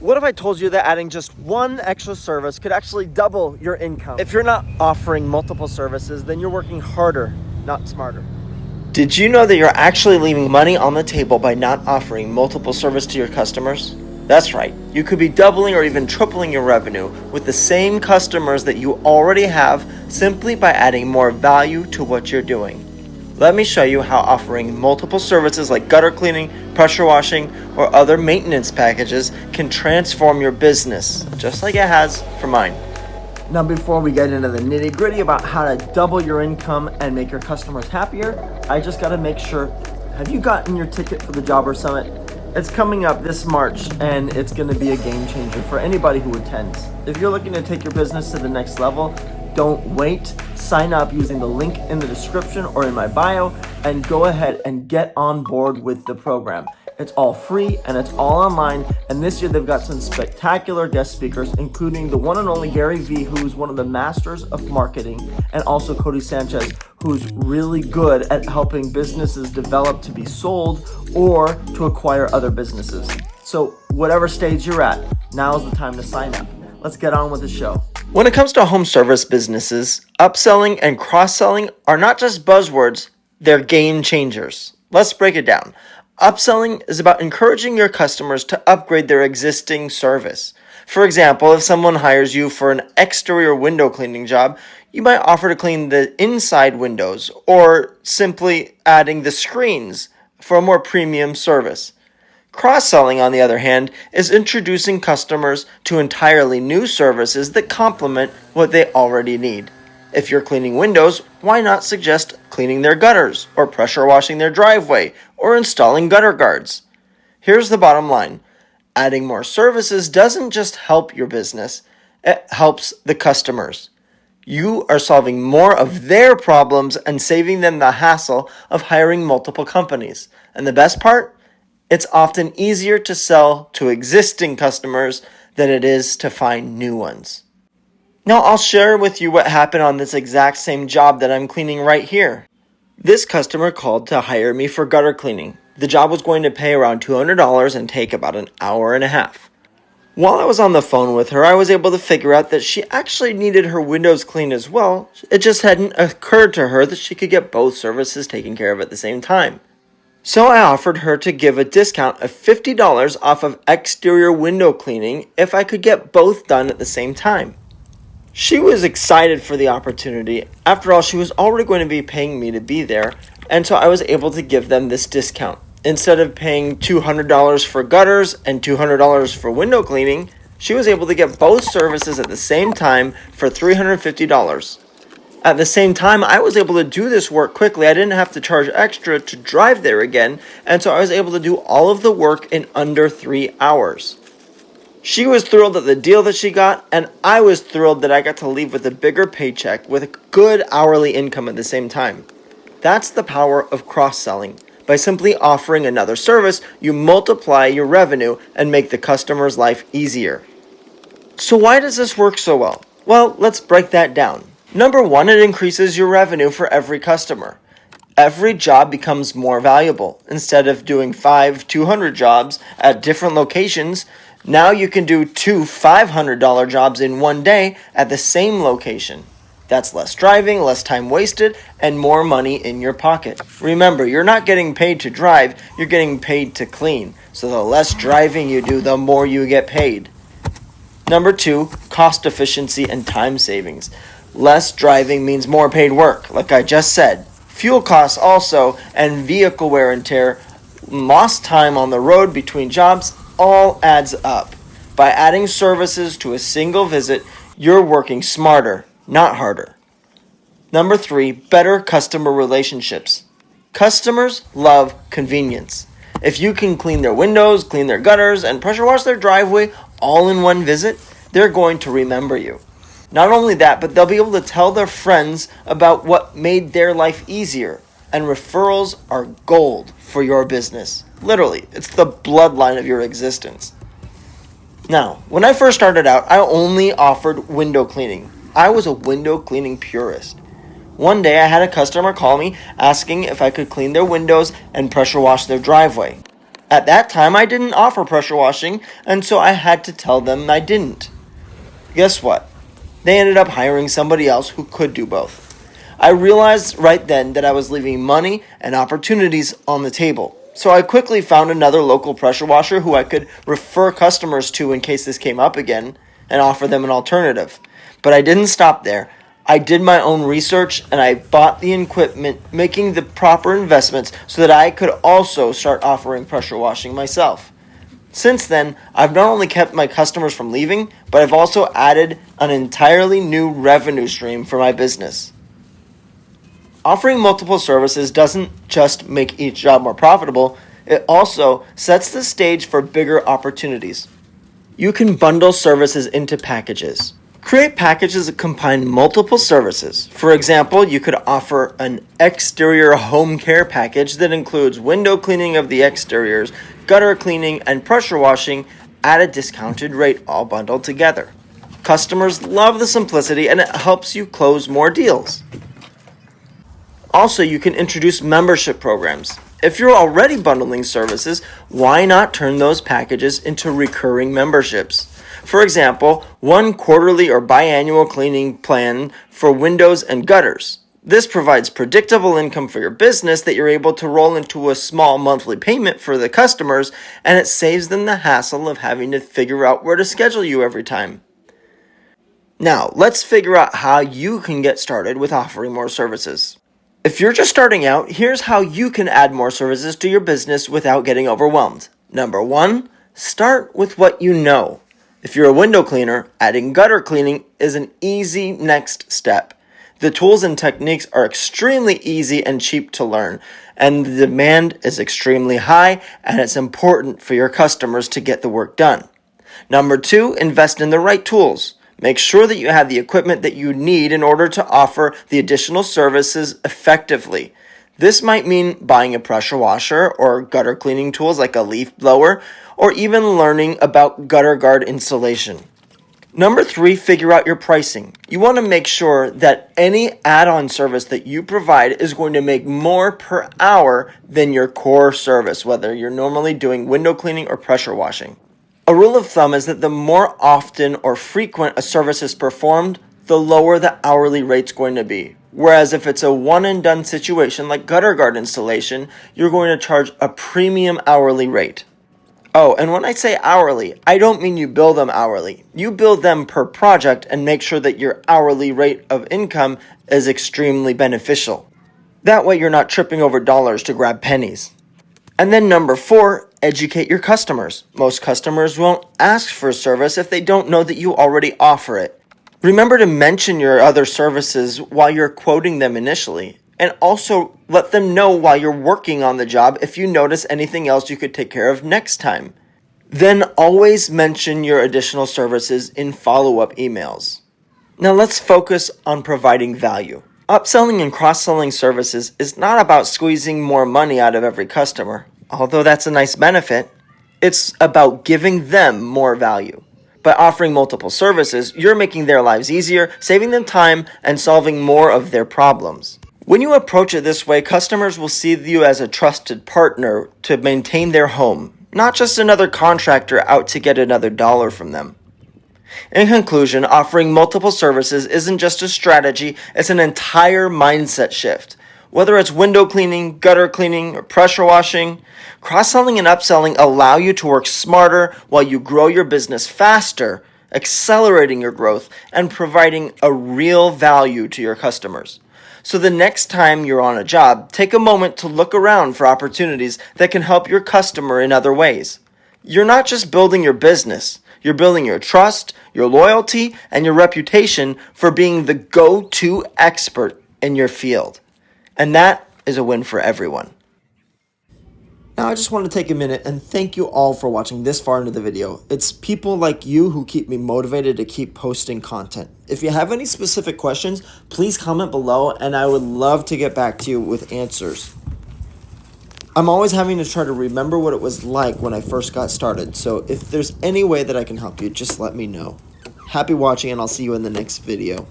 What if I told you that adding just one extra service could actually double your income? If you're not offering multiple services, then you're working harder, not smarter. Did you know that you're actually leaving money on the table by not offering multiple services to your customers? That's right. You could be doubling or even tripling your revenue with the same customers that you already have simply by adding more value to what you're doing. Let me show you how offering multiple services like gutter cleaning, pressure washing, or other maintenance packages can transform your business, just like it has for mine. Now, before we get into the nitty gritty about how to double your income and make your customers happier, I just got to make sure, have you gotten your ticket for the Jobber Summit? It's coming up this March, and it's going to be a game changer for anybody who attends. If you're looking to take your business to the next level, don't wait. Sign up using the link in the description or in my bio and go ahead and get on board with the program. It's all free and it's all online. And this year they've got some spectacular guest speakers, including the one and only Gary Vee, who's one of the masters of marketing, and also Cody Sanchez, who's really good at helping businesses develop to be sold or to acquire other businesses. So whatever stage you're at, now's the time to sign up. Let's get on with the show. When it comes to home service businesses, upselling and cross-selling are not just buzzwords, they're game changers. Let's break it down. Upselling is about encouraging your customers to upgrade their existing service. For example, if someone hires you for an exterior window cleaning job, you might offer to clean the inside windows or simply adding the screens for a more premium service. Cross-selling, on the other hand, is introducing customers to entirely new services that complement what they already need. If you're cleaning windows, why not suggest cleaning their gutters, or pressure washing their driveway, or installing gutter guards? Here's the bottom line. Adding more services doesn't just help your business, it helps the customers. You are solving more of their problems and saving them the hassle of hiring multiple companies. And the best part? It's often easier to sell to existing customers than it is to find new ones. Now I'll share with you what happened on this exact same job that I'm cleaning right here. This customer called to hire me for gutter cleaning. The job was going to pay around $200 and take about an hour and a half. While I was on the phone with her, I was able to figure out that she actually needed her windows cleaned as well. It just hadn't occurred to her that she could get both services taken care of at the same time. So I offered her to give a discount of $50 off of exterior window cleaning if I could get both done at the same time. She was excited for the opportunity. After all, she was already going to be paying me to be there, and so I was able to give them this discount. Instead of paying $200 for gutters and $200 for window cleaning, she was able to get both services at the same time for $350. At the same time, I was able to do this work quickly. I didn't have to charge extra to drive there again, and so I was able to do all of the work in under 3 hours. She was thrilled at the deal that she got, and I was thrilled that I got to leave with a bigger paycheck with a good hourly income at the same time. That's the power of cross-selling. By simply offering another service, you multiply your revenue and make the customer's life easier. So why does this work so well? Well, let's break that down. Number one, it increases your revenue for every customer. Every job becomes more valuable. Instead of doing 200 jobs at different locations, now you can do 2 $500 jobs in one day at the same location. That's less driving, less time wasted, and more money in your pocket. Remember, you're not getting paid to drive, you're getting paid to clean. So the less driving you do, the more you get paid. Number two, cost efficiency and time savings. Less driving means more paid work, like I just said. Fuel costs also, and vehicle wear and tear, lost time on the road between jobs, all adds up. By adding services to a single visit, you're working smarter, not harder. Number three, better customer relationships. Customers love convenience. If you can clean their windows, clean their gutters, and pressure wash their driveway all in one visit, they're going to remember you. Not only that, but they'll be able to tell their friends about what made their life easier. And referrals are gold for your business. Literally, it's the bloodline of your existence. Now, when I first started out, I only offered window cleaning. I was a window cleaning purist. One day I had a customer call me asking if I could clean their windows and pressure wash their driveway. At that time, I didn't offer pressure washing, and so I had to tell them I didn't. Guess what? They ended up hiring somebody else who could do both. I realized right then that I was leaving money and opportunities on the table. So I quickly found another local pressure washer who I could refer customers to in case this came up again and offer them an alternative. But I didn't stop there. I did my own research and I bought the equipment, making the proper investments so that I could also start offering pressure washing myself. Since then, I've not only kept my customers from leaving, but I've also added an entirely new revenue stream for my business. Offering multiple services doesn't just make each job more profitable, it also sets the stage for bigger opportunities. You can bundle services into packages. Create packages that combine multiple services. For example, you could offer an exterior home care package that includes window cleaning of the exteriors, gutter cleaning, and pressure washing at a discounted rate, all bundled together. Customers love the simplicity and it helps you close more deals. Also, you can introduce membership programs. If you're already bundling services, why not turn those packages into recurring memberships? For example, one quarterly or biannual cleaning plan for windows and gutters. This provides predictable income for your business that you're able to roll into a small monthly payment for the customers, and it saves them the hassle of having to figure out where to schedule you every time. Now, let's figure out how you can get started with offering more services. If you're just starting out, here's how you can add more services to your business without getting overwhelmed. Number 1, start with what you know. If you're a window cleaner, adding gutter cleaning is an easy next step. The tools and techniques are extremely easy and cheap to learn, and the demand is extremely high, and it's important for your customers to get the work done. Number 2, invest in the right tools. Make sure that you have the equipment that you need in order to offer the additional services effectively. This might mean buying a pressure washer or gutter cleaning tools like a leaf blower, or even learning about gutter guard installation. Number 3, figure out your pricing. You want to make sure that any add-on service that you provide is going to make more per hour than your core service, whether you're normally doing window cleaning or pressure washing. A rule of thumb is that the more often or frequent a service is performed, the lower the hourly rate's going to be. Whereas if it's a one-and-done situation like gutter guard installation, you're going to charge a premium hourly rate. Oh, and when I say hourly, I don't mean you bill them hourly. You bill them per project and make sure that your hourly rate of income is extremely beneficial. That way you're not tripping over dollars to grab pennies. And then number 4, educate your customers. Most customers won't ask for a service if they don't know that you already offer it. Remember to mention your other services while you're quoting them initially, and also let them know while you're working on the job if you notice anything else you could take care of next time. Then always mention your additional services in follow-up emails. Now let's focus on providing value. Upselling and cross-selling services is not about squeezing more money out of every customer, although that's a nice benefit. It's about giving them more value. By offering multiple services, you're making their lives easier, saving them time, and solving more of their problems. When you approach it this way, customers will see you as a trusted partner to maintain their home, not just another contractor out to get another dollar from them. In conclusion, offering multiple services isn't just a strategy, it's an entire mindset shift. Whether it's window cleaning, gutter cleaning, or pressure washing, cross-selling and upselling allow you to work smarter while you grow your business faster, accelerating your growth and providing a real value to your customers. So the next time you're on a job, take a moment to look around for opportunities that can help your customer in other ways. You're not just building your business, you're building your trust, your loyalty, and your reputation for being the go-to expert in your field. And that is a win for everyone. Now I just want to take a minute and thank you all for watching this far into the video. It's people like you who keep me motivated to keep posting content. If you have any specific questions, please comment below and I would love to get back to you with answers. I'm always having to try to remember what it was like when I first got started, so if there's any way that I can help you, just let me know. Happy watching and I'll see you in the next video.